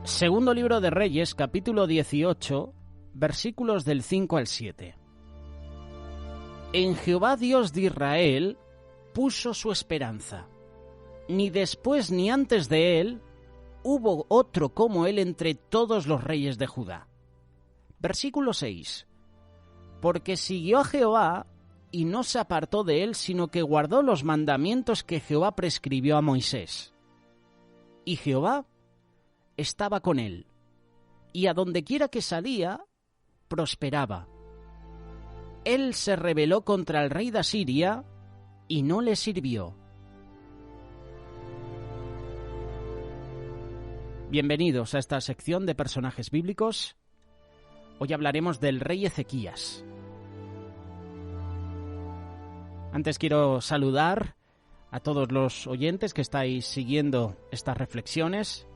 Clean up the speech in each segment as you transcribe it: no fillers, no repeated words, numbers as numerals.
Segundo libro de Reyes, capítulo 18, versículos del 5 al 7. En Jehová Dios de Israel puso su esperanza. Ni después ni antes de él hubo otro como él entre todos los reyes de Judá. Versículo 6. Porque siguió a Jehová y no se apartó de él, sino que guardó los mandamientos que Jehová prescribió a Moisés. Y Jehová estaba con él, y a donde quiera que salía, prosperaba. Él se rebeló contra el rey de Asiria y no le sirvió. Bienvenidos a esta sección de personajes bíblicos. Hoy hablaremos del rey Ezequías. Antes quiero saludar a todos los oyentes que estáis siguiendo estas reflexiones.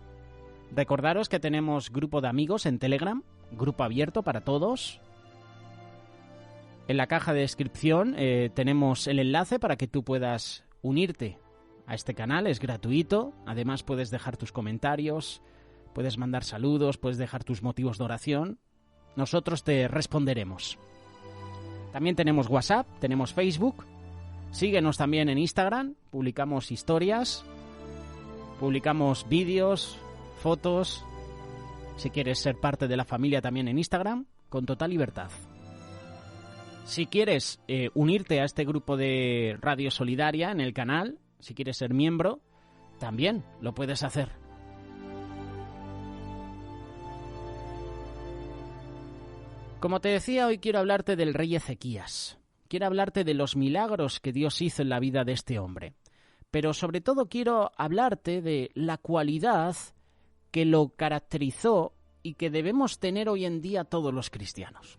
Recordaros que tenemos grupo de amigos en Telegram, grupo abierto para todos. En la caja de descripción tenemos el enlace para que tú puedas unirte a este canal, es gratuito. Además puedes dejar tus comentarios, puedes mandar saludos, puedes dejar tus motivos de oración. Nosotros te responderemos. También tenemos WhatsApp, tenemos Facebook. Síguenos también en Instagram, publicamos historias, publicamos vídeos, fotos. Si quieres ser parte de la familia también en Instagram, con total libertad. Si quieres unirte a este grupo de Radio Solidaria en el canal, si quieres ser miembro, también lo puedes hacer. Como te decía, hoy quiero hablarte del rey Ezequías. Quiero hablarte de los milagros que Dios hizo en la vida de este hombre. Pero sobre todo quiero hablarte de la cualidad que lo caracterizó y que debemos tener hoy en día todos los cristianos.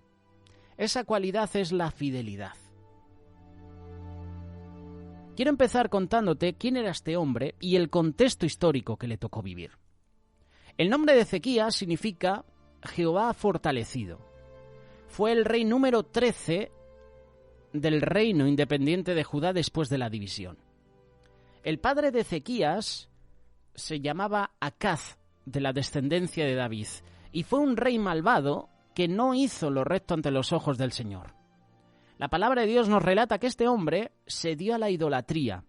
Esa cualidad es la fidelidad. Quiero empezar contándote quién era este hombre y el contexto histórico que le tocó vivir. El nombre de Ezequías significa Jehová fortalecido. Fue el rey número 13 del reino independiente de Judá después de la división. El padre de Ezequías se llamaba Acaz, de la descendencia de David, y fue un rey malvado que no hizo lo recto ante los ojos del Señor. La palabra de Dios nos relata que este hombre se dio a la idolatría,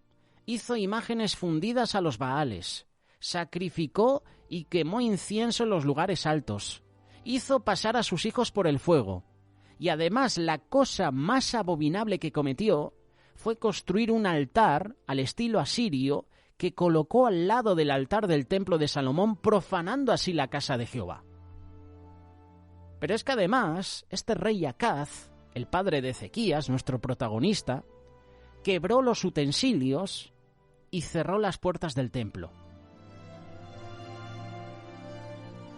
hizo imágenes fundidas a los Baales, sacrificó y quemó incienso en los lugares altos, hizo pasar a sus hijos por el fuego, y además la cosa más abominable que cometió fue construir un altar al estilo asirio que colocó al lado del altar del templo de Salomón, profanando así la casa de Jehová. Pero es que además, este rey Acaz, el padre de Ezequías, nuestro protagonista, quebró los utensilios y cerró las puertas del templo.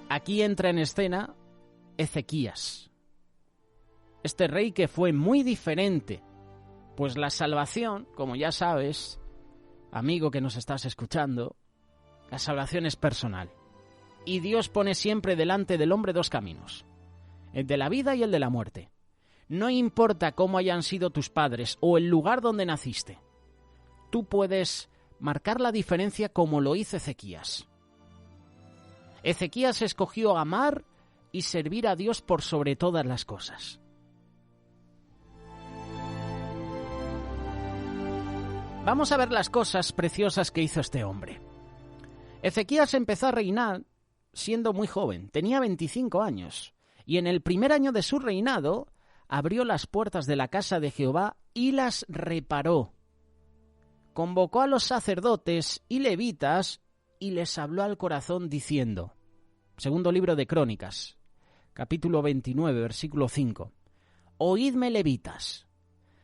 Aquí entra en escena Ezequías, este rey que fue muy diferente, pues la salvación, como ya sabes, amigo que nos estás escuchando, la salvación es personal. Y Dios pone siempre delante del hombre dos caminos, el de la vida y el de la muerte. No importa cómo hayan sido tus padres o el lugar donde naciste, tú puedes marcar la diferencia como lo hizo Ezequías. Ezequías escogió amar y servir a Dios por sobre todas las cosas. Vamos a ver las cosas preciosas que hizo este hombre. Ezequías empezó a reinar siendo muy joven, tenía 25 años, y en el primer año de su reinado abrió las puertas de la casa de Jehová y las reparó. Convocó a los sacerdotes y levitas y les habló al corazón diciendo, segundo libro de Crónicas, capítulo 29, versículo 5, Oídme, levitas,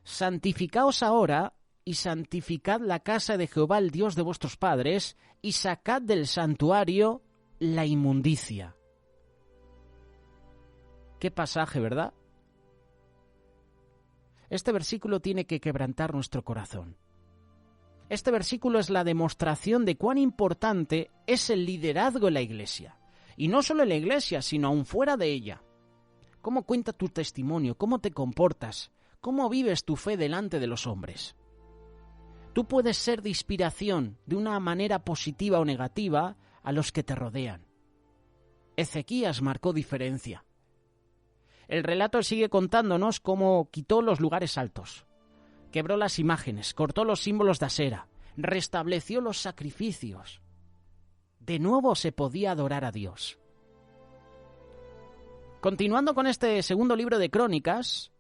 santificaos ahora y santificad la casa de Jehová, el Dios de vuestros padres, y sacad del santuario la inmundicia. Qué pasaje, ¿verdad? Este versículo tiene que quebrantar nuestro corazón. Este versículo es la demostración de cuán importante es el liderazgo en la Iglesia. Y no solo en la Iglesia, sino aún fuera de ella. ¿Cómo cuenta tu testimonio? ¿Cómo te comportas? ¿Cómo vives tu fe delante de los hombres? Tú puedes ser de inspiración de una manera positiva o negativa a los que te rodean. Ezequías marcó diferencia. El relato sigue contándonos cómo quitó los lugares altos, quebró las imágenes, cortó los símbolos de Asera, restableció los sacrificios. De nuevo se podía adorar a Dios. Continuando con este segundo libro de Crónicas,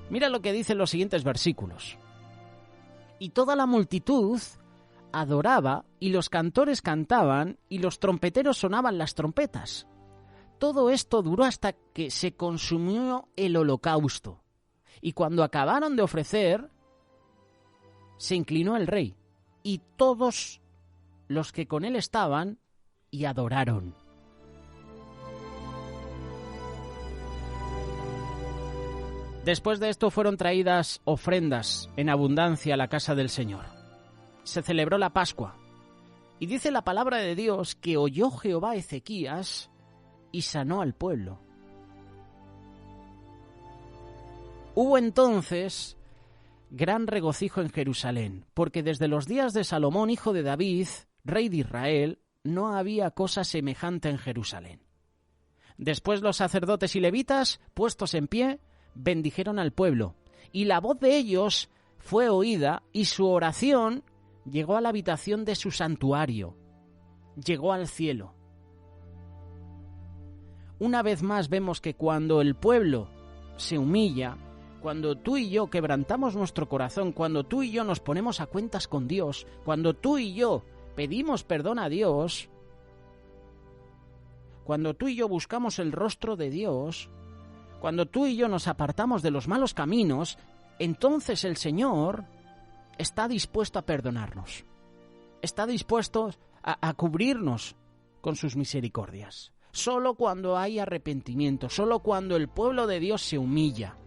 mira lo que dicen los siguientes versículos. Y toda la multitud adoraba, y los cantores cantaban, y los trompeteros sonaban las trompetas. Todo esto duró hasta que se consumió el holocausto. Y cuando acabaron de ofrecer, se inclinó el rey, y todos los que con él estaban, y adoraron. Después de esto fueron traídas ofrendas en abundancia a la casa del Señor. Se celebró la Pascua, y dice la palabra de Dios que oyó Jehová a Ezequías y sanó al pueblo. Hubo entonces gran regocijo en Jerusalén, porque desde los días de Salomón, hijo de David, rey de Israel, no había cosa semejante en Jerusalén. Después los sacerdotes y levitas, puestos en pie, bendijeron al pueblo, y la voz de ellos fue oída, y su oración llegó a la habitación de su santuario, llegó al cielo. Una vez más vemos que cuando el pueblo se humilla, cuando tú y yo quebrantamos nuestro corazón, cuando tú y yo nos ponemos a cuentas con Dios, cuando tú y yo pedimos perdón a Dios, cuando tú y yo buscamos el rostro de Dios, cuando tú y yo nos apartamos de los malos caminos, entonces el Señor está dispuesto a perdonarnos, está dispuesto a cubrirnos con sus misericordias. Solo cuando hay arrepentimiento, solo cuando el pueblo de Dios se humilla.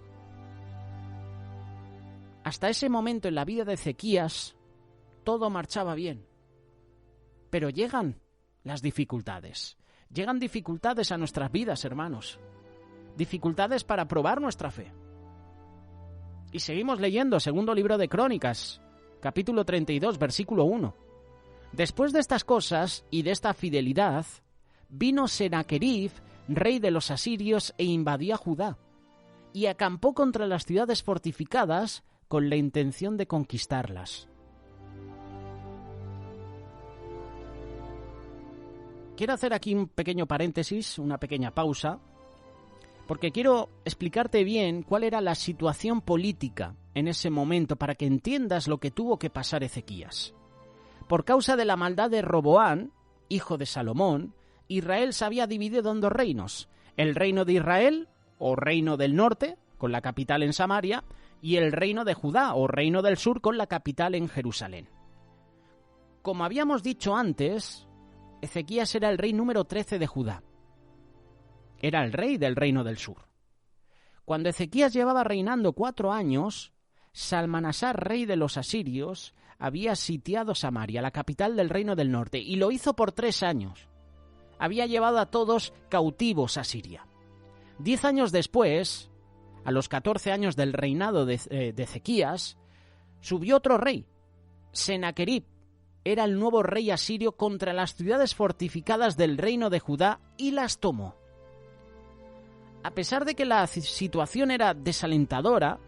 Hasta ese momento en la vida de Ezequías, todo marchaba bien. Pero llegan las dificultades. Llegan dificultades a nuestras vidas, hermanos. Dificultades para probar nuestra fe. Y seguimos leyendo, segundo libro de Crónicas, capítulo 32, versículo 1. Después de estas cosas y de esta fidelidad, vino Senaquerib, rey de los asirios, e invadió a Judá, y acampó contra las ciudades fortificadas con la intención de conquistarlas. Quiero hacer aquí un pequeño paréntesis, una pequeña pausa, porque quiero explicarte bien cuál era la situación política en ese momento para que entiendas lo que tuvo que pasar Ezequías. Por causa de la maldad de Roboán, hijo de Salomón, Israel se había dividido en dos reinos, el reino de Israel, o reino del norte, con la capital en Samaria, y el reino de Judá, o reino del sur, con la capital en Jerusalén. Como habíamos dicho antes, Ezequías era el rey número 13 de Judá. Era el rey del reino del sur. Cuando Ezequías llevaba reinando 4 años, Salmanasar, rey de los asirios, había sitiado Samaria, la capital del reino del norte, y lo hizo por 3 años. Había llevado a todos cautivos a Siria. 10 años después, a los 14 años del reinado de Ezequías, subió otro rey, Senaquerib. Era el nuevo rey asirio contra las ciudades fortificadas del reino de Judá y las tomó. A pesar de que la situación era desalentadora,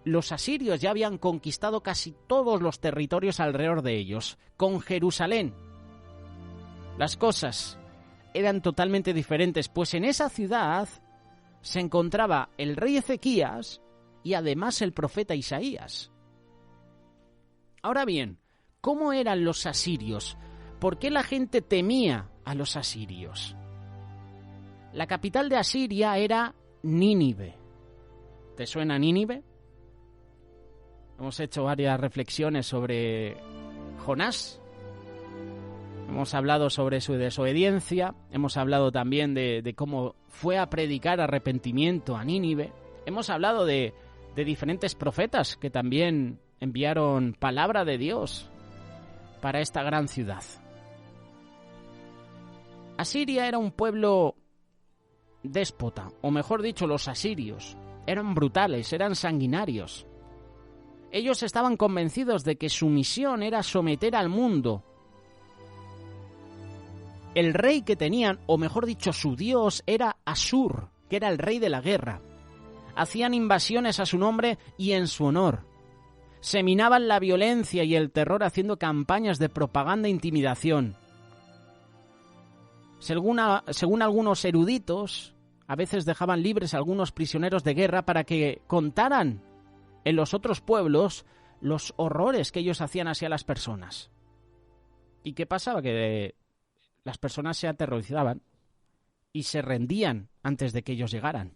los asirios ya habían conquistado casi todos los territorios alrededor de ellos, con Jerusalén. Las cosas eran totalmente diferentes, pues en esa ciudad se encontraba el rey Ezequías y además el profeta Isaías. Ahora bien, ¿cómo eran los asirios? ¿Por qué la gente temía a los asirios? La capital de Asiria era Nínive. ¿Te suena Nínive? Hemos hecho varias reflexiones sobre Jonás. Hemos hablado sobre su desobediencia. Hemos hablado también de cómo fue a predicar arrepentimiento a Nínive. Hemos hablado de diferentes profetas que también enviaron palabra de Dios para esta gran ciudad. Asiria era un pueblo déspota, o mejor dicho, los asirios. Eran brutales, eran sanguinarios. Ellos estaban convencidos de que su misión era someter al mundo El rey que tenían, o mejor dicho, su dios, era Asur, que era el rey de la guerra. Hacían invasiones a su nombre y en su honor. Seminaban la violencia y el terror haciendo campañas de propaganda e intimidación. Según algunos eruditos, a veces dejaban libres a algunos prisioneros de guerra para que contaran en los otros pueblos los horrores que ellos hacían hacia las personas. ¿Y qué pasaba? Que las personas se aterrorizaban y se rendían antes de que ellos llegaran.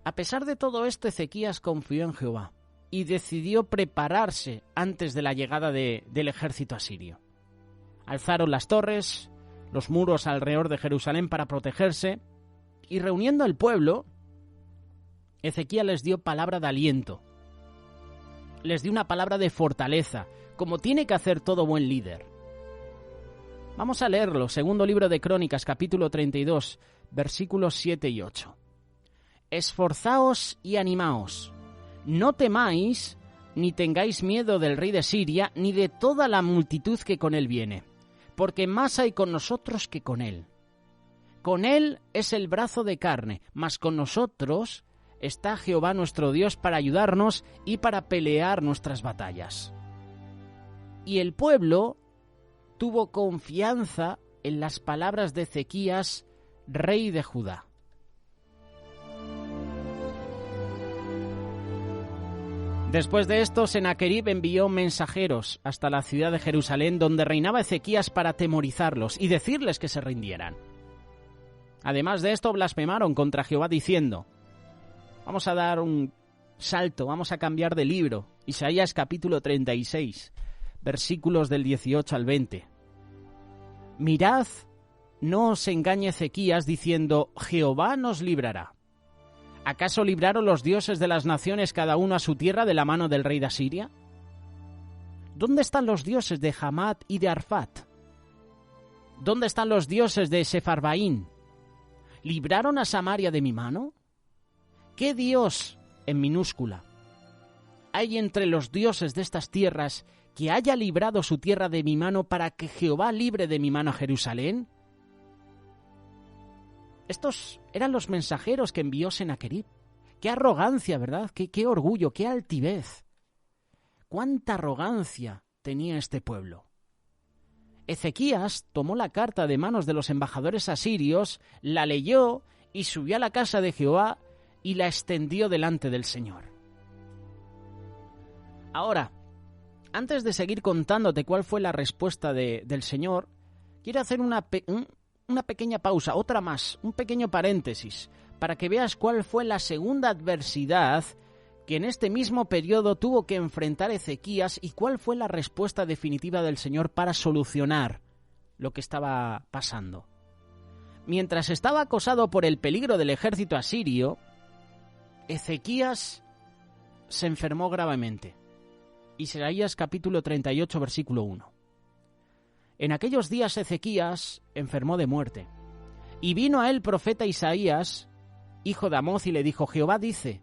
A pesar de todo esto, Ezequías confió en Jehová y decidió prepararse antes de la llegada del ejército asirio. Alzaron las torres, los muros alrededor de Jerusalén para protegerse, y reuniendo al pueblo, Ezequías les dio palabra de aliento. Les dio una palabra de fortaleza, como tiene que hacer todo buen líder. Vamos a leerlo, segundo libro de Crónicas, capítulo 32, versículos 7 y 8. Esforzaos y animaos, no temáis ni tengáis miedo del rey de Siria, ni de toda la multitud que con él viene, porque más hay con nosotros que con él. Con él es el brazo de carne, mas con nosotros está Jehová nuestro Dios para ayudarnos y para pelear nuestras batallas. Y el pueblo tuvo confianza en las palabras de Ezequías, rey de Judá. Después de esto, Sennacherib envió mensajeros hasta la ciudad de Jerusalén, donde reinaba Ezequías, para atemorizarlos y decirles que se rindieran. Además de esto, blasfemaron contra Jehová diciendo: vamos a dar un salto, vamos a cambiar de libro. Isaías capítulo 36, versículos del 18 al 20. Mirad, no os engañe Ezequías diciendo: Jehová nos librará. ¿Acaso libraron los dioses de las naciones cada uno a su tierra de la mano del rey de Asiria? ¿Dónde están los dioses de Hamat y de Arfat? ¿Dónde están los dioses de Sefarvaín? ¿Libraron a Samaria de mi mano? ¿Qué dios, en minúscula, hay entre los dioses de estas tierras que haya librado su tierra de mi mano para que Jehová libre de mi mano a Jerusalén? Estos eran los mensajeros que envió Sennacherib. ¡Qué arrogancia!, ¿verdad? ¡Qué orgullo! ¡Qué altivez! ¡Cuánta arrogancia tenía este pueblo! Ezequías tomó la carta de manos de los embajadores asirios, la leyó y subió a la casa de Jehová y la extendió delante del Señor. Ahora, antes de seguir contándote cuál fue la respuesta del Señor, quiero hacer una pequeña pausa, otra más, un pequeño paréntesis, para que veas cuál fue la segunda adversidad que en este mismo periodo tuvo que enfrentar Ezequías y cuál fue la respuesta definitiva del Señor para solucionar lo que estaba pasando. Mientras estaba acosado por el peligro del ejército asirio, Ezequías se enfermó gravemente. Isaías capítulo 38, versículo 1. En aquellos días Ezequías enfermó de muerte, y vino a él profeta Isaías, hijo de Amoz, y le dijo: Jehová dice: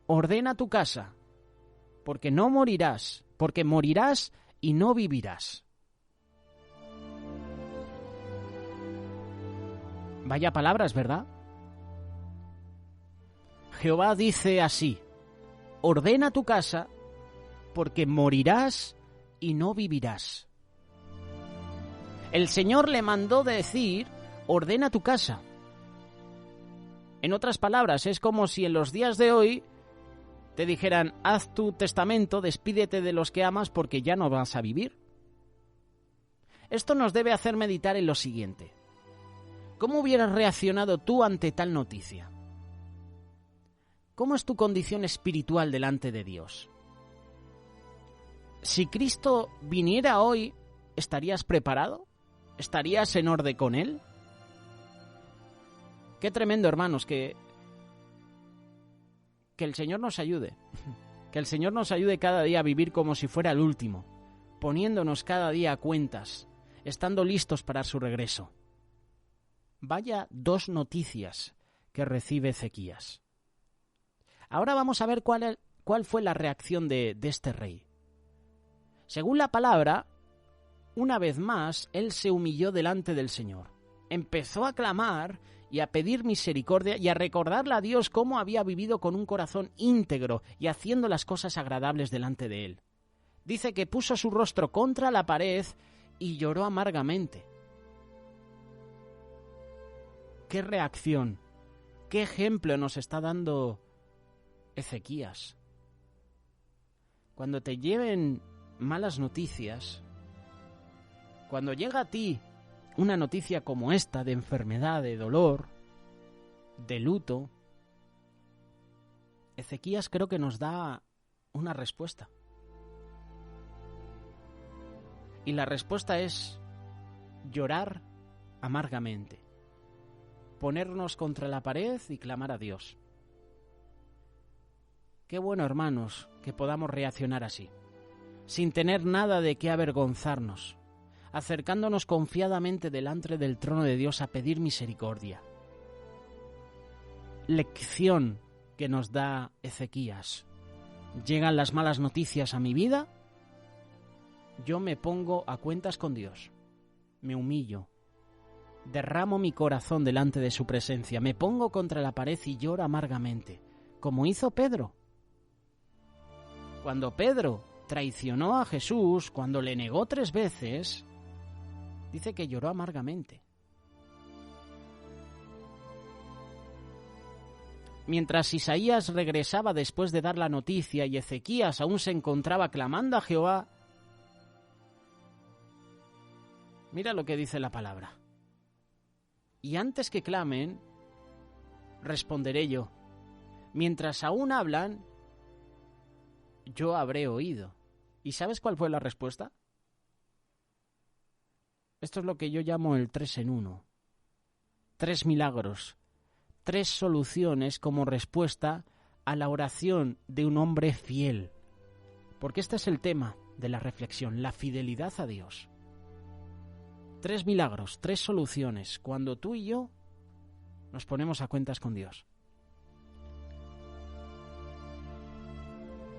ordena tu casa, porque no morirás, porque morirás y no vivirás. Vaya palabras, ¿verdad? Jehová dice así: ordena tu casa, porque morirás y no vivirás. El Señor le mandó decir: ordena tu casa. En otras palabras, es como si en los días de hoy te dijeran: haz tu testamento, despídete de los que amas porque ya no vas a vivir. Esto nos debe hacer meditar en lo siguiente: ¿cómo hubieras reaccionado tú ante tal noticia? ¿Cómo es tu condición espiritual delante de Dios? Si Cristo viniera hoy, ¿estarías preparado? ¿Estarías en orden con Él? Qué tremendo, hermanos, que el Señor nos ayude. Que el Señor nos ayude cada día a vivir como si fuera el último, poniéndonos cada día a cuentas, estando listos para su regreso. Vaya dos noticias que recibe Ezequías. Ahora vamos a ver cuál fue la reacción de este rey. Según la palabra, una vez más, él se humilló delante del Señor. Empezó a clamar y a pedir misericordia y a recordarle a Dios cómo había vivido con un corazón íntegro y haciendo las cosas agradables delante de él. Dice que puso su rostro contra la pared y lloró amargamente. ¡Qué reacción! ¡Qué ejemplo nos está dando Ezequías! Cuando te lleven malas noticias, cuando llega a ti una noticia como esta de enfermedad, de dolor, de luto, Ezequías creo que nos da una respuesta. Y la respuesta es llorar amargamente, ponernos contra la pared y clamar a Dios. Qué bueno, hermanos, que podamos reaccionar así, sin tener nada de qué avergonzarnos, acercándonos confiadamente delante del trono de Dios a pedir misericordia. Lección que nos da Ezequías. Llegan las malas noticias a mi vida, yo me pongo a cuentas con Dios, me humillo, derramo mi corazón delante de su presencia, me pongo contra la pared y lloro amargamente, como hizo Pedro. Cuando Pedro traicionó a Jesús, cuando le negó 3 veces, dice que lloró amargamente. Mientras Isaías regresaba después de dar la noticia y Ezequías aún se encontraba clamando a Jehová, mira lo que dice la palabra. Y antes que clamen, responderé yo. Mientras aún hablan, yo habré oído. ¿Y sabes cuál fue la respuesta? Esto es lo que yo llamo el 3 en 1. 3 milagros, 3 soluciones como respuesta a la oración de un hombre fiel. Porque este es el tema de la reflexión, la fidelidad a Dios. 3 milagros, 3 soluciones, cuando tú y yo nos ponemos a cuentas con Dios.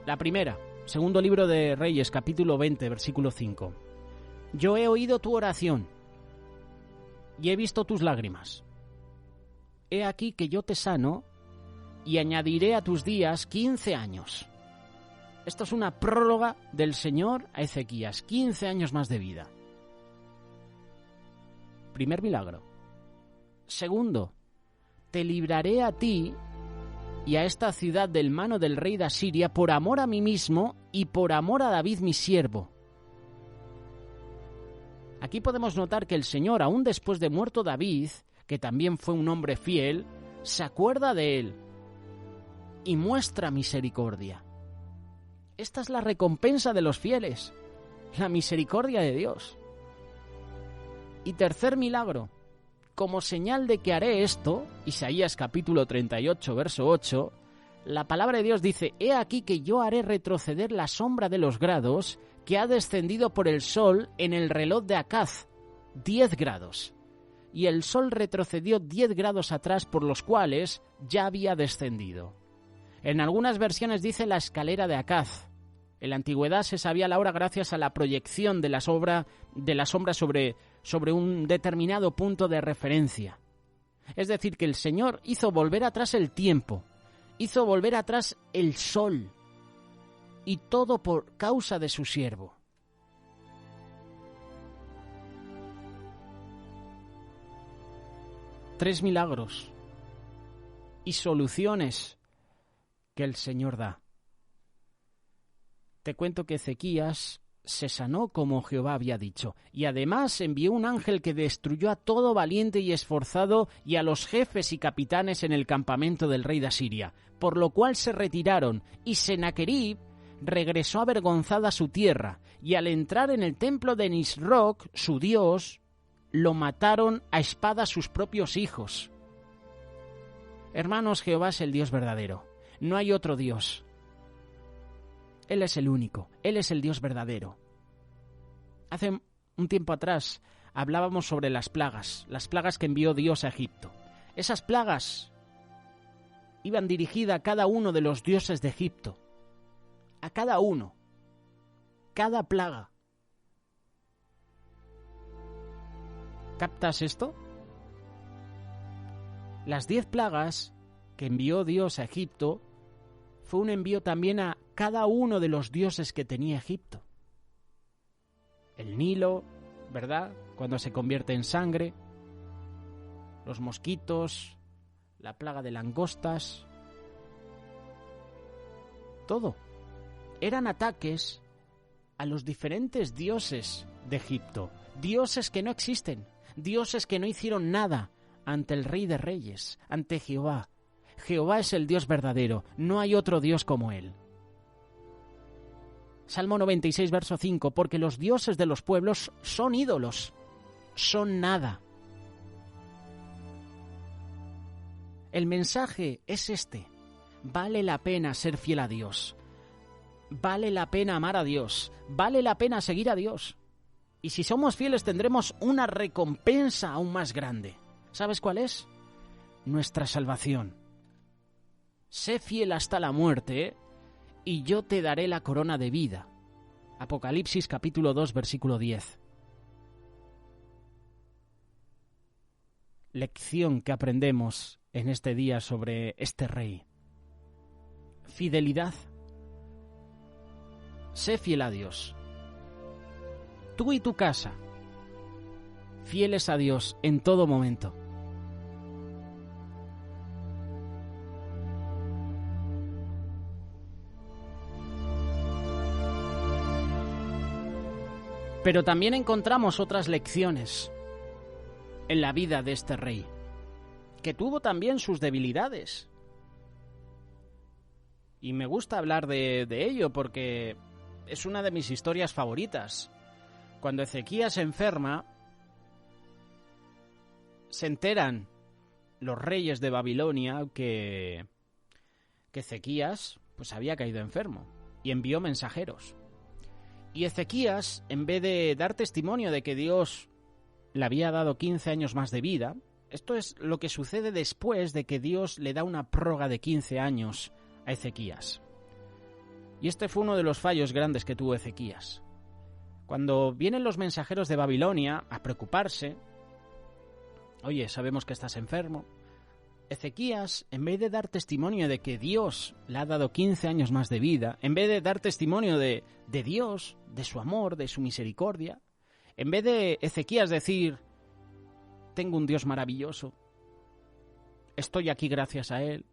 La primera, segundo libro de Reyes, capítulo 20, versículo 5. Yo he oído tu oración y he visto tus lágrimas. He aquí que yo te sano y añadiré a tus días 15 años. Esto es una prórroga del Señor a Ezequías, 15 años más de vida. Primer milagro. Segundo, te libraré a ti y a esta ciudad del mano del rey de Asiria por amor a mí mismo y por amor a David mi siervo. Aquí podemos notar que el Señor, aún después de muerto David, que también fue un hombre fiel, se acuerda de él y muestra misericordia. Esta es la recompensa de los fieles, la misericordia de Dios. Y tercer milagro, como señal de que haré esto, Isaías capítulo 38, verso 8, la palabra de Dios dice, he aquí que yo haré retroceder la sombra de los grados que ha descendido por el sol en el reloj de Acaz, 10 grados. Y el sol retrocedió 10 grados atrás por los cuales ya había descendido. En algunas versiones dice la escalera de Acaz. En la antigüedad se sabía la hora gracias a la proyección de la sombra sobre un determinado punto de referencia. Es decir, que el Señor hizo volver atrás el tiempo, hizo volver atrás el sol, y todo por causa de su siervo. Tres milagros y soluciones que el Señor da. Te cuento que Ezequías se sanó como Jehová había dicho, y además envió un ángel que destruyó a todo valiente y esforzado y a los jefes y capitanes en el campamento del rey de Asiria, por lo cual se retiraron, y Sennacherib regresó avergonzada a su tierra, y al entrar en el templo de Nisroch, su dios, lo mataron a espada sus propios hijos. Hermanos, Jehová es el Dios verdadero, no hay otro Dios. Él es el único, Él es el Dios verdadero. Hace un tiempo atrás hablábamos sobre las plagas que envió Dios a Egipto. Esas plagas iban dirigidas a cada uno de los dioses de Egipto, a cada uno, cada plaga. ¿Captas esto? Las 10 plagas que envió Dios a Egipto fue un envío también a cada uno de los dioses que tenía Egipto. El Nilo, ¿verdad?, cuando se convierte en sangre, los mosquitos, la plaga de langostas, todo. Eran ataques a los diferentes dioses de Egipto, dioses que no existen, dioses que no hicieron nada ante el Rey de Reyes, ante Jehová. Jehová es el Dios verdadero, no hay otro Dios como Él. Salmo 96, verso 5, porque los dioses de los pueblos son ídolos, son nada. El mensaje es este: vale la pena ser fiel a Dios, vale la pena amar a Dios, vale la pena seguir a Dios. Y si somos fieles tendremos una recompensa aún más grande. ¿Sabes cuál es? Nuestra salvación. Sé fiel hasta la muerte, y yo te daré la corona de vida. Apocalipsis capítulo 2, versículo 10. Lección que aprendemos en este día sobre este rey. Fidelidad. Sé fiel a Dios. Tú y tu casa, fieles a Dios en todo momento. Pero también encontramos otras lecciones en la vida de este rey, que tuvo también sus debilidades. Y me gusta hablar de ello porque es una de mis historias favoritas. Cuando Ezequías se enferma, se enteran los reyes de Babilonia que Ezequías pues había caído enfermo y envió mensajeros. Y Ezequías, en vez de dar testimonio de que Dios le había dado 15 años más de vida, esto es lo que sucede después de que Dios le da una prórroga de 15 años a Ezequías. Y este fue uno de los fallos grandes que tuvo Ezequías. Cuando vienen los mensajeros de Babilonia a preocuparse, oye, sabemos que estás enfermo, Ezequías, en vez de dar testimonio de que Dios le ha dado 15 años más de vida, en vez de dar testimonio de Dios, de su amor, de su misericordia, en vez de Ezequías decir, tengo un Dios maravilloso, estoy aquí gracias a Él,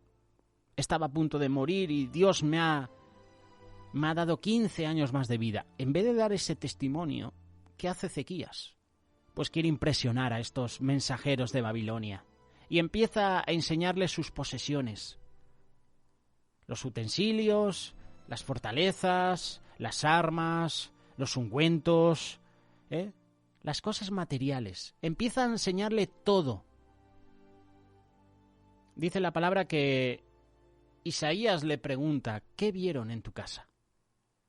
estaba a punto de morir y Dios me ha dado 15 años más de vida. En vez de dar ese testimonio, ¿qué hace Ezequías? Pues quiere impresionar a estos mensajeros de Babilonia y empieza a enseñarles sus posesiones, los utensilios, las fortalezas, las armas, los ungüentos, las cosas materiales. Empieza a enseñarle todo. Dice la palabra que Isaías le pregunta, ¿qué vieron en tu casa?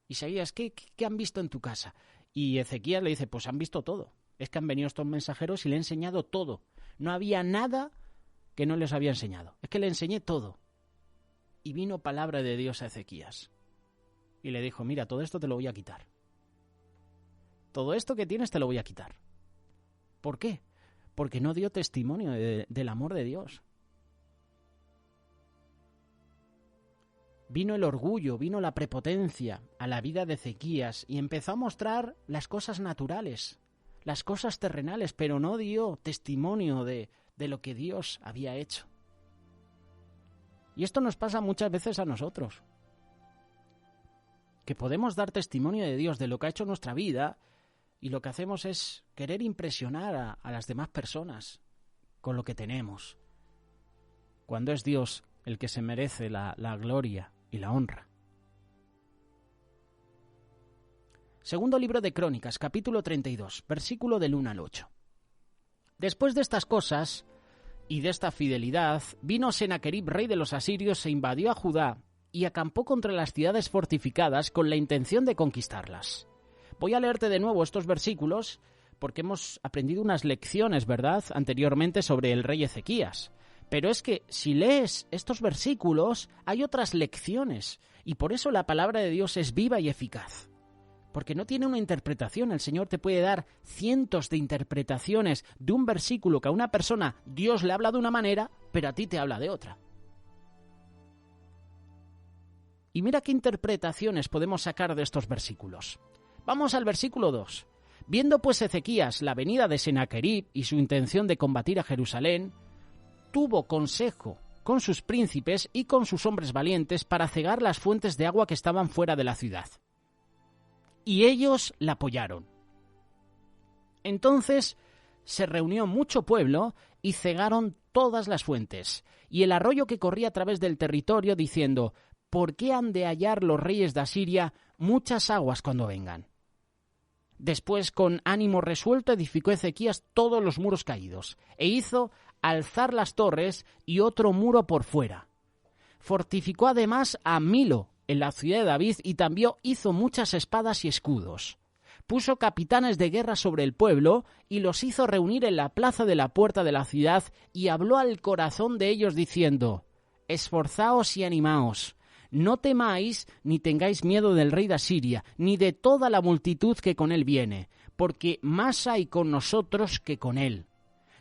Isaías, ¿qué han visto en tu casa? Y Ezequías le dice, pues han visto todo. Es que han venido estos mensajeros y le he enseñado todo. No había nada que no les había enseñado. Es que le enseñé todo. Y vino palabra de Dios a Ezequías. Y le dijo, mira, todo esto te lo voy a quitar. Todo esto que tienes te lo voy a quitar. ¿Por qué? Porque no dio testimonio del amor de Dios. Vino el orgullo, vino la prepotencia a la vida de Ezequías y empezó a mostrar las cosas naturales, las cosas terrenales, pero no dio testimonio de lo que Dios había hecho. Y esto nos pasa muchas veces a nosotros, que podemos dar testimonio de Dios, de lo que ha hecho en nuestra vida, y lo que hacemos es querer impresionar a las demás personas con lo que tenemos, cuando es Dios el que se merece la gloria y la honra. Segundo libro de Crónicas, capítulo 32, versículo del 1 al 8. Después de estas cosas y de esta fidelidad, vino Senaquerib, rey de los asirios, e invadió a Judá y acampó contra las ciudades fortificadas con la intención de conquistarlas. Voy a leerte de nuevo estos versículos porque hemos aprendido unas lecciones, ¿verdad?, anteriormente sobre el rey Ezequías. Pero es que si lees estos versículos hay otras lecciones y por eso la palabra de Dios es viva y eficaz. porque no tiene una interpretación. El Señor te puede dar cientos de interpretaciones de un versículo que a una persona Dios le habla de una manera, pero a ti te habla de otra. Y mira qué interpretaciones podemos sacar de estos versículos. Vamos al versículo 2. Viendo pues Ezequías la venida de Sennacherib y su intención de combatir a Jerusalén, tuvo consejo con sus príncipes y con sus hombres valientes para cegar las fuentes de agua que estaban fuera de la ciudad. Y ellos la apoyaron. Entonces se reunió mucho pueblo y cegaron todas las fuentes, y el arroyo que corría a través del territorio, diciendo: ¿por qué han de hallar los reyes de Asiria muchas aguas cuando vengan? Después, con ánimo resuelto, edificó Ezequías todos los muros caídos, e hizo alzar las torres y otro muro por fuera. Fortificó además a Milo, en la ciudad de David, y también hizo muchas espadas y escudos. Puso capitanes de guerra sobre el pueblo y los hizo reunir en la plaza de la puerta de la ciudad, y habló al corazón de ellos diciendo: esforzaos y animaos, no temáis ni tengáis miedo del rey de Asiria, ni de toda la multitud que con él viene, porque más hay con nosotros que con él.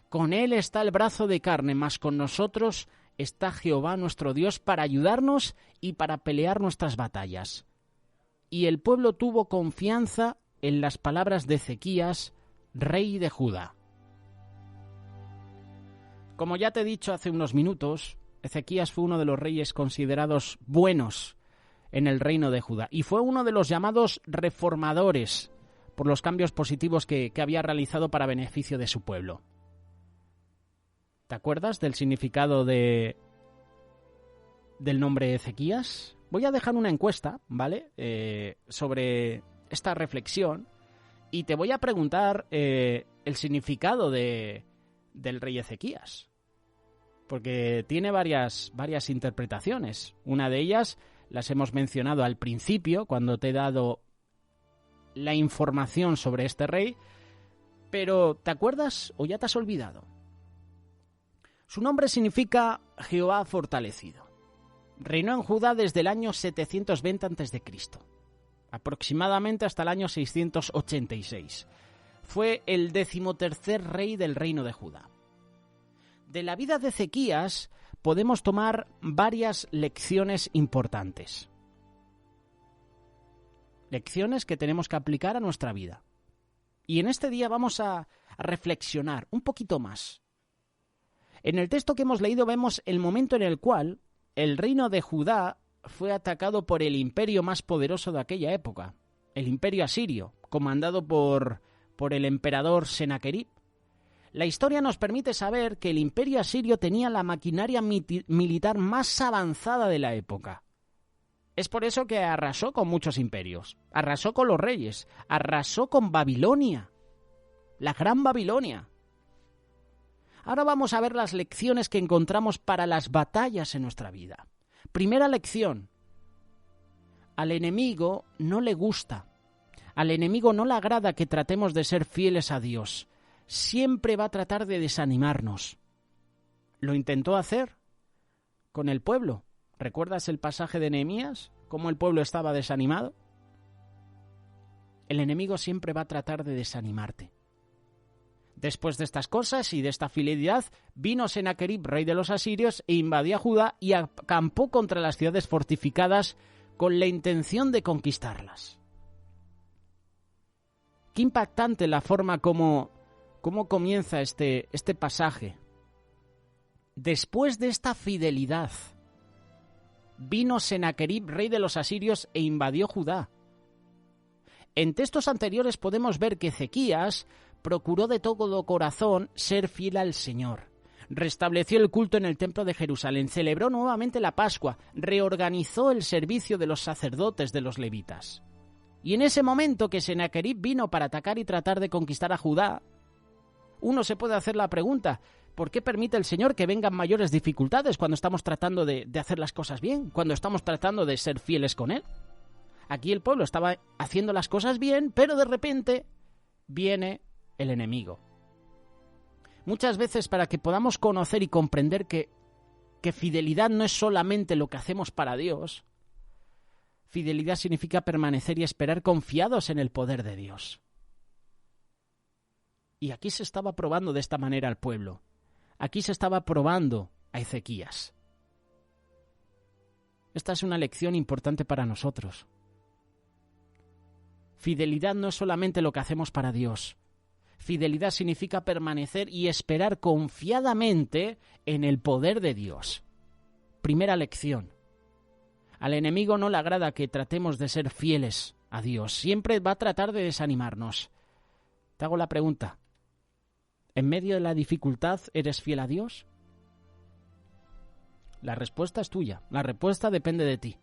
Con él está el brazo de carne, mas con nosotros está Jehová nuestro Dios para ayudarnos y para pelear nuestras batallas. Y el pueblo tuvo confianza en las palabras de Ezequías, rey de Judá. Como ya te he dicho hace unos minutos, Ezequías fue uno de los reyes considerados buenos en el reino de Judá y fue uno de los llamados reformadores por los cambios positivos que había realizado para beneficio de su pueblo. ¿Te acuerdas del significado del nombre Ezequías? Voy a dejar una encuesta, ¿vale? Sobre esta reflexión, y te voy a preguntar el significado del rey Ezequías, porque tiene varias interpretaciones. Una de ellas las hemos mencionado al principio, cuando te he dado la información sobre este rey, pero ¿te acuerdas o ya te has olvidado? Su nombre significa Jehová fortalecido. Reinó en Judá desde el año 720 a.C., aproximadamente hasta el año 686. Fue el 13º rey del reino de Judá. De la vida de Ezequías podemos tomar varias lecciones importantes. Lecciones que tenemos que aplicar a nuestra vida. Y en este día vamos a reflexionar un poquito más. En el texto que hemos leído vemos el momento en el cual el reino de Judá fue atacado por el imperio más poderoso de aquella época, el imperio asirio, comandado por el emperador Sennacherib. La historia nos permite saber que el imperio asirio tenía la maquinaria militar más avanzada de la época. Es por eso que arrasó con muchos imperios, arrasó con los reyes, arrasó con Babilonia, la gran Babilonia. Ahora vamos a ver las lecciones que encontramos para las batallas en nuestra vida. Primera lección: al enemigo no le gusta, al enemigo no le agrada que tratemos de ser fieles a Dios. Siempre va a tratar de desanimarnos. Lo intentó hacer con el pueblo. ¿Recuerdas el pasaje de Nehemías? ¿Cómo el pueblo estaba desanimado? El enemigo siempre va a tratar de desanimarte. Después de estas cosas y de esta fidelidad, vino Sennacherib, rey de los asirios, e invadió a Judá y acampó contra las ciudades fortificadas con la intención de conquistarlas. Qué impactante la forma como comienza este pasaje. Después de esta fidelidad, vino Sennacherib, rey de los asirios, e invadió Judá. En textos anteriores podemos ver que Ezequías procuró de todo corazón ser fiel al Señor. Restableció el culto en el templo de Jerusalén, celebró nuevamente la Pascua, reorganizó el servicio de los sacerdotes de los levitas. Y en ese momento que Sennacherib vino para atacar y tratar de conquistar a Judá, uno se puede hacer la pregunta: ¿por qué permite el Señor que vengan mayores dificultades cuando estamos tratando de hacer las cosas bien, cuando estamos tratando de ser fieles con Él? Aquí el pueblo estaba haciendo las cosas bien, pero de repente viene el enemigo. Muchas veces, para que podamos conocer y comprender que fidelidad no es solamente lo que hacemos para Dios, Fidelidad significa permanecer y esperar confiados en el poder de Dios. Y aquí se estaba probando de esta manera al pueblo. Aquí se estaba probando a Ezequías. Esta es una lección importante para nosotros. Fidelidad no es solamente lo que hacemos para Dios. Fidelidad significa permanecer y esperar confiadamente en el poder de Dios. Primera lección. Al enemigo no le agrada que tratemos de ser fieles a Dios. Siempre va a tratar de desanimarnos. Te hago la pregunta. ¿En medio de la dificultad eres fiel a Dios? La respuesta es tuya. La respuesta depende de ti.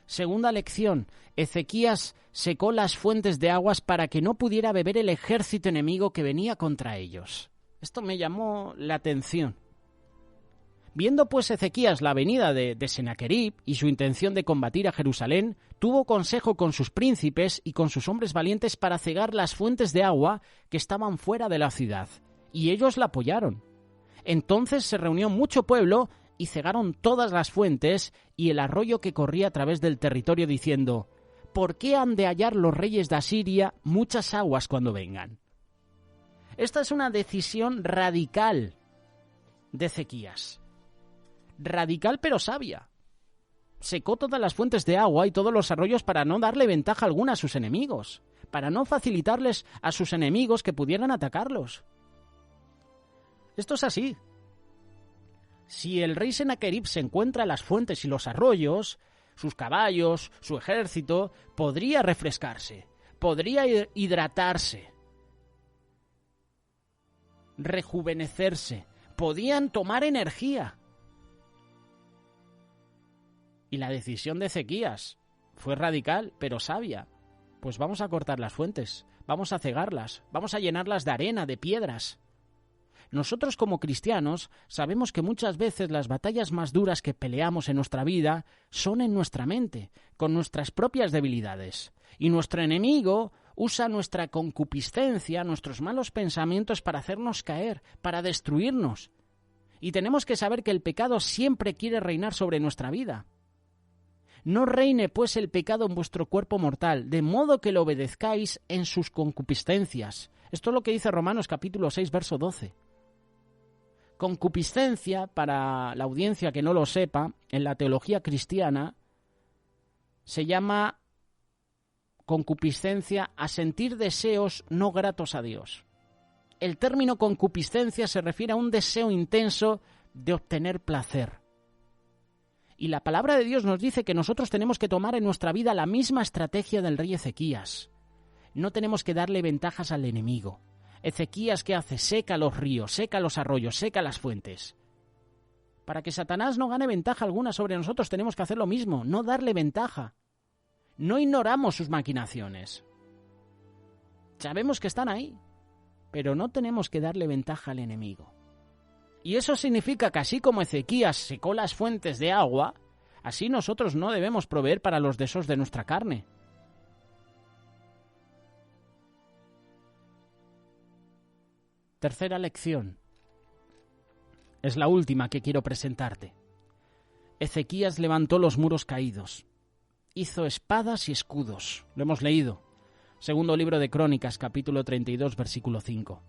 Segunda lección. Ezequías secó las fuentes de aguas para que no pudiera beber el ejército enemigo que venía contra ellos. Esto me llamó la atención. Viendo pues Ezequías la venida de Sennacherib y su intención de combatir a Jerusalén, tuvo consejo con sus príncipes y con sus hombres valientes para cegar las fuentes de agua que estaban fuera de la ciudad, y ellos la apoyaron. Entonces se reunió mucho pueblo y cegaron todas las fuentes y el arroyo que corría a través del territorio, diciendo: ¿por qué han de hallar los reyes de Asiria muchas aguas cuando vengan? Esta es una decisión radical de Ezequías. Radical pero sabia. Secó todas las fuentes de agua y todos los arroyos para no darle ventaja alguna a sus enemigos, para no facilitarles a sus enemigos que pudieran atacarlos. Esto es así. Si el rey Sennacherib se encuentra las fuentes y los arroyos, sus caballos, su ejército, podría refrescarse, podría hidratarse, rejuvenecerse, podían tomar energía. Y la decisión de Ezequías fue radical, pero sabia. Pues vamos a cortar las fuentes, vamos a cegarlas, vamos a llenarlas de arena, de piedras. Nosotros como cristianos sabemos que muchas veces las batallas más duras que peleamos en nuestra vida son en nuestra mente, con nuestras propias debilidades. Y nuestro enemigo usa nuestra concupiscencia, nuestros malos pensamientos para hacernos caer, para destruirnos. Y tenemos que saber que el pecado siempre quiere reinar sobre nuestra vida. No reine pues el pecado en vuestro cuerpo mortal, de modo que lo obedezcáis en sus concupiscencias. Esto es lo que dice Romanos capítulo 6, verso 12. Concupiscencia, para la audiencia que no lo sepa, en la teología cristiana, se llama concupiscencia a sentir deseos no gratos a Dios. El término concupiscencia se refiere a un deseo intenso de obtener placer. Y la palabra de Dios nos dice que nosotros tenemos que tomar en nuestra vida la misma estrategia del rey Ezequías. No tenemos que darle ventajas al enemigo. Ezequías, ¿qué hace? Seca los ríos, seca los arroyos, seca las fuentes. Para que Satanás no gane ventaja alguna sobre nosotros tenemos que hacer lo mismo, no darle ventaja. No ignoramos sus maquinaciones. Sabemos que están ahí, pero no tenemos que darle ventaja al enemigo. Y eso significa que así como Ezequías secó las fuentes de agua, así nosotros no debemos proveer para los deseos de nuestra carne. Tercera lección. Es la última que quiero presentarte. Ezequías levantó los muros caídos. Hizo espadas y escudos. Lo hemos leído. Segundo libro de Crónicas, capítulo 32, versículo 5.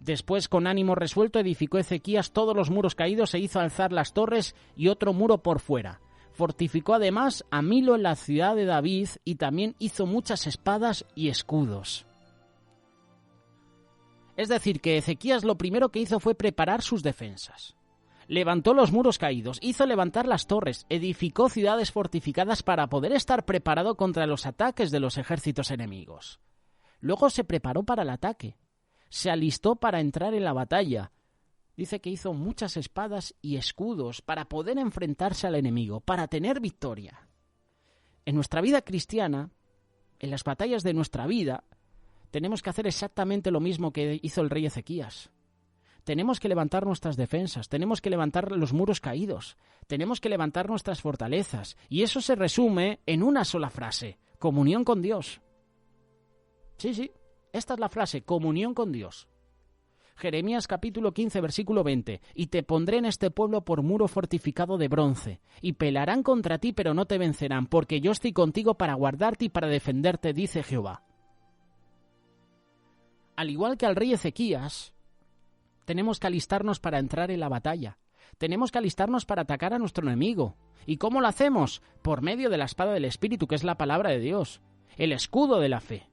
Después, con ánimo resuelto, edificó Ezequías todos los muros caídos e hizo alzar las torres y otro muro por fuera. Fortificó además a Milo en la ciudad de David y también hizo muchas espadas y escudos. Es decir, que Ezequías lo primero que hizo fue preparar sus defensas. Levantó los muros caídos, hizo levantar las torres, edificó ciudades fortificadas para poder estar preparado contra los ataques de los ejércitos enemigos. Luego se preparó para el ataque. Se alistó para entrar en la batalla. Dice que hizo muchas espadas y escudos para poder enfrentarse al enemigo, para tener victoria. En nuestra vida cristiana, en las batallas de nuestra vida, tenemos que hacer exactamente lo mismo que hizo el rey Ezequías. Tenemos que levantar nuestras defensas, tenemos que levantar los muros caídos, tenemos que levantar nuestras fortalezas. Y eso se resume en una sola frase: comunión con Dios. Sí, esta es la frase, comunión con Dios. Jeremías capítulo 15, versículo 20. Y te pondré en este pueblo por muro fortificado de bronce, y pelearán contra ti, pero no te vencerán, porque yo estoy contigo para guardarte y para defenderte, dice Jehová. Al igual que al rey Ezequías, tenemos que alistarnos para entrar en la batalla. Tenemos que alistarnos para atacar a nuestro enemigo. ¿Y cómo lo hacemos? Por medio de la espada del Espíritu, que es la palabra de Dios, el escudo de la fe.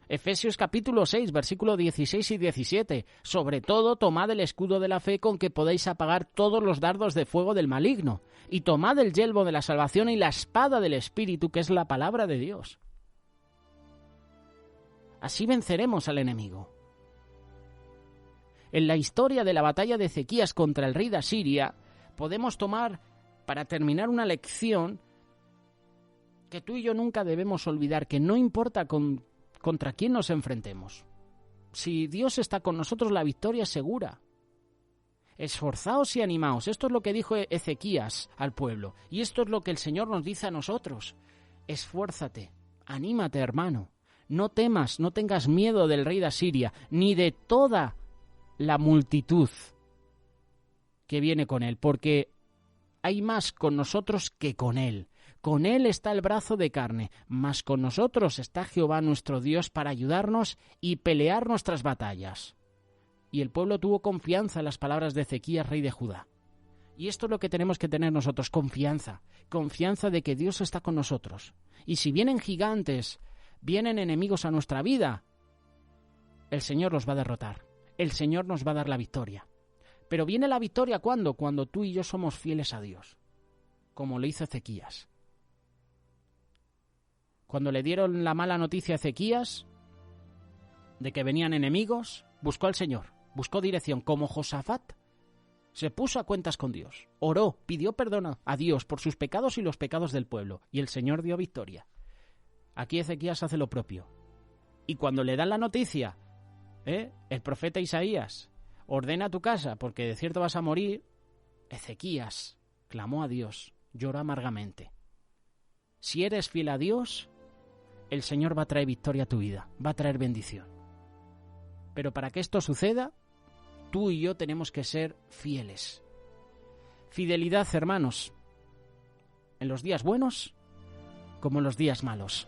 Efesios capítulo 6, versículo 16 y 17. Sobre todo, tomad el escudo de la fe con que podéis apagar todos los dardos de fuego del maligno. Y tomad el yelmo de la salvación y la espada del Espíritu, que es la palabra de Dios. Así venceremos al enemigo. En la historia de la batalla de Ezequías contra el rey de Asiria, podemos tomar, para terminar, una lección que tú y yo nunca debemos olvidar, que no importa contra quién nos enfrentemos. Si Dios está con nosotros, la victoria es segura. Esforzaos y animaos. Esto es lo que dijo Ezequías al pueblo. Y esto es lo que el Señor nos dice a nosotros. Esfuérzate, anímate, hermano. No temas, no tengas miedo del rey de Asiria, ni de toda la multitud que viene con él, porque hay más con nosotros que con él. Con él está el brazo de carne, mas con nosotros está Jehová nuestro Dios para ayudarnos y pelear nuestras batallas. Y el pueblo tuvo confianza en las palabras de Ezequías, rey de Judá. Y esto es lo que tenemos que tener nosotros, confianza. Confianza de que Dios está con nosotros. Y si vienen gigantes, vienen enemigos a nuestra vida, el Señor los va a derrotar. El Señor nos va a dar la victoria. Pero viene la victoria ¿cuándo? Cuando tú y yo somos fieles a Dios, como lo hizo Ezequías. Cuando le dieron la mala noticia a Ezequías de que venían enemigos, buscó al Señor, buscó dirección, como Josafat. Se puso a cuentas con Dios, oró, pidió perdón a Dios por sus pecados y los pecados del pueblo, y el Señor dio victoria. Aquí Ezequías hace lo propio. Y cuando le dan la noticia, el profeta Isaías, ordena tu casa porque de cierto vas a morir, Ezequías clamó a Dios, lloró amargamente. Si eres fiel a Dios, el Señor va a traer victoria a tu vida, va a traer bendición. Pero para que esto suceda, tú y yo tenemos que ser fieles. Fidelidad, hermanos, en los días buenos como en los días malos.